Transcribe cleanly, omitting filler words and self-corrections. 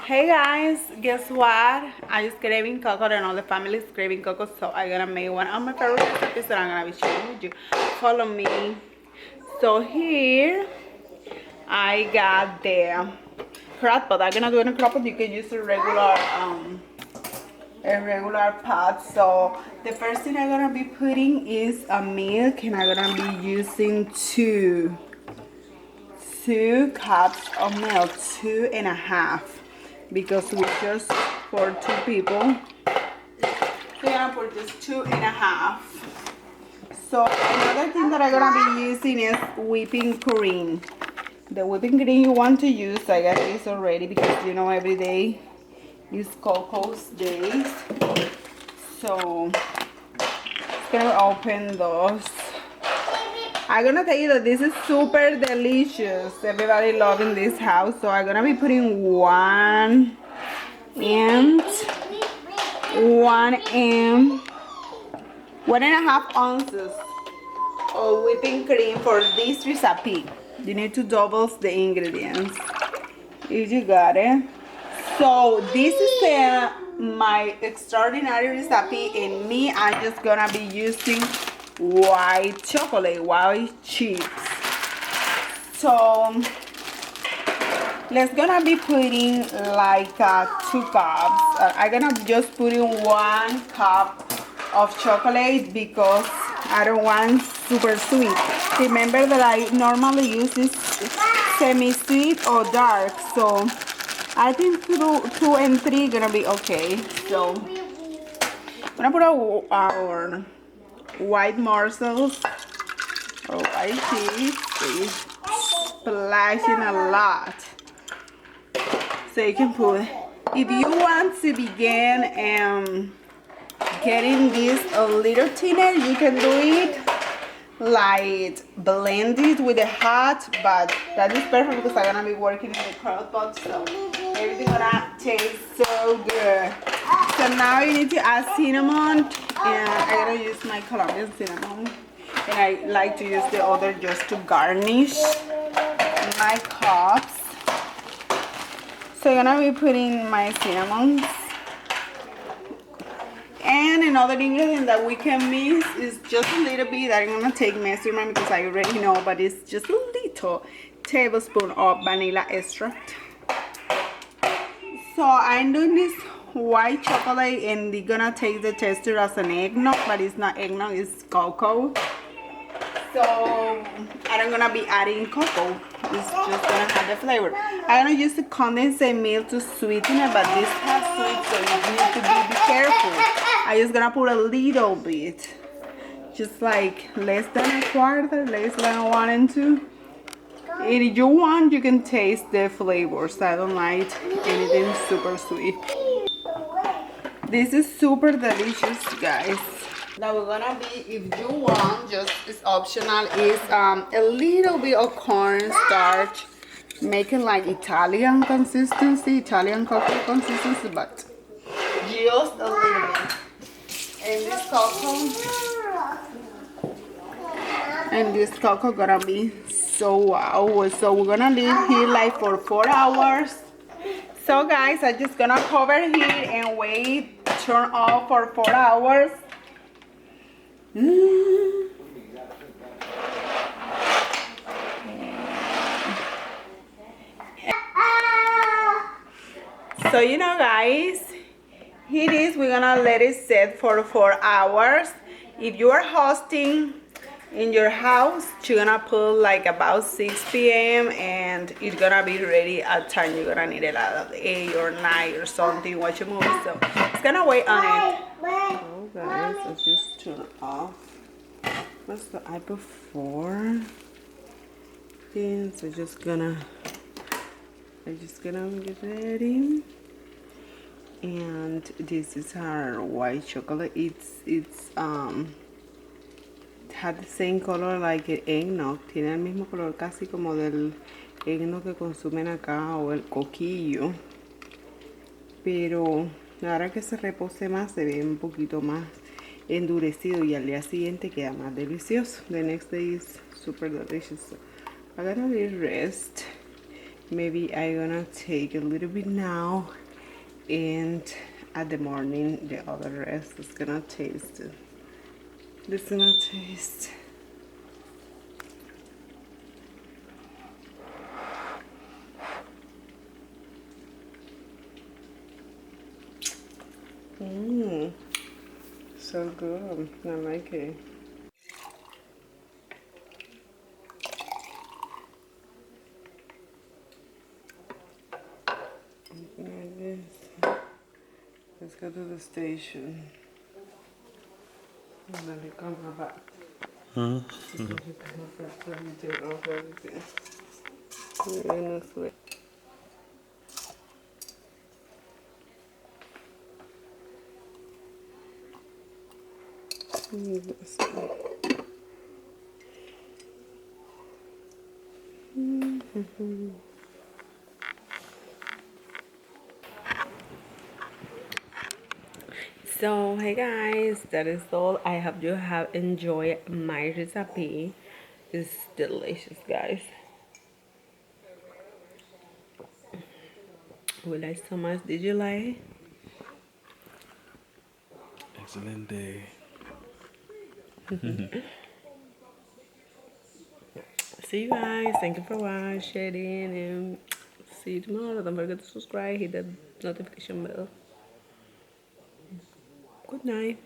Hey guys, guess what? I just craving cocoa and all the family is craving cocoa, so I'm gonna make one of my favorite recipes that I'm gonna be sharing with you. Follow me. So here I got the Crock-Pot. I'm gonna do it in a Crock-Pot. You can use a regular pot. So the first thing I'm gonna be putting is a milk, and I'm gonna be using two cups of milk, 2.5, because we just for 2 people. So I'm gonna put just 2.5. So another thing that I'm gonna be using is whipping cream. The whipping cream you want to use, I got this already because you know every day is Coco's days. So it's gonna open those. I'm gonna tell you that this is super delicious. Everybody loving this house. So I'm gonna be putting 1.5 ounces of whipping cream for this recipe. You need to double the ingredients if you got it. So this is my extraordinary recipe, and me, I'm just gonna be using white chocolate, white chips. So let's gonna be putting like 2 cups. I'm gonna just put in 1 cup of chocolate because I don't want super sweet. Remember that I normally use this semi-sweet or dark, so I think 2 and 3 gonna be okay. So I'm gonna put our white morsels or white cheese. It's splashing a lot. So you can put, if you want to begin getting this a little thinner, you can do it like blend it with a hat, but that is perfect because I'm gonna be working in the Crock-Pot, so everything gonna taste so good. So now you need to add cinnamon, and I'm gonna use my Colombian cinnamon, and I like to use the other just to garnish my cups. So I'm gonna be putting my cinnamons. And another ingredient that we can mix is just a little bit. I'm gonna take measurement because I already know, but it's just a little tablespoon of vanilla extract. So I'm doing this white chocolate, and they're gonna take the texture as an eggnog, but it's not eggnog, it's cocoa. So I'm gonna be adding cocoa. It's just gonna have the flavor. I'm gonna use the condensed milk to sweeten it, but this has sweet, so you need to be careful. I'm just gonna put a little bit, just like less than a quarter, less than 1 and 2. And if you want, you can taste the flavors. I don't like anything super sweet. This is super delicious, guys. Now we're gonna be, if you want, just it's optional, is a little bit of cornstarch, making like Italian consistency, Italian cocoa consistency, but just a little bit. And this cocoa gonna be so wow. So we're gonna leave here like for 4 hours. So guys, I'm just gonna cover here and wait, turn off for 4 hours. So you know guys, here it is. We're gonna let it set for 4 hours. If you are hosting in your house, you're gonna put like about 6 p.m. and it's gonna be ready at time. You're gonna need it at 8 or 9 or something, watch a movie, so it's gonna wait on it. Oh guys, I just turn off. What's the I put 4 things? I'm just gonna get ready. And this is our white chocolate. It's had the same color like el eggnog. Tiene el mismo color casi como del eggnog que consumen acá o el coquillo. Pero ahora que se repose más se ve un poquito más endurecido y al día siguiente queda más delicioso. The next day is super delicious. So I'm gonna be rest. maybe I'm gonna take a little bit now, and at the morning the other rest is gonna taste it. It's gonna taste. So good. I like it. Like this. Let's go to the station. And then we come back. Huh? We come back for everything, off everything. We're gonna flip. This one. So hey guys, that is all. I hope you have enjoyed my recipe. It's delicious, guys. We like so much. Did you like? Excellent day. See you guys. Thank you for watching, and see you tomorrow. Don't forget to subscribe, hit the notification bell. Good night.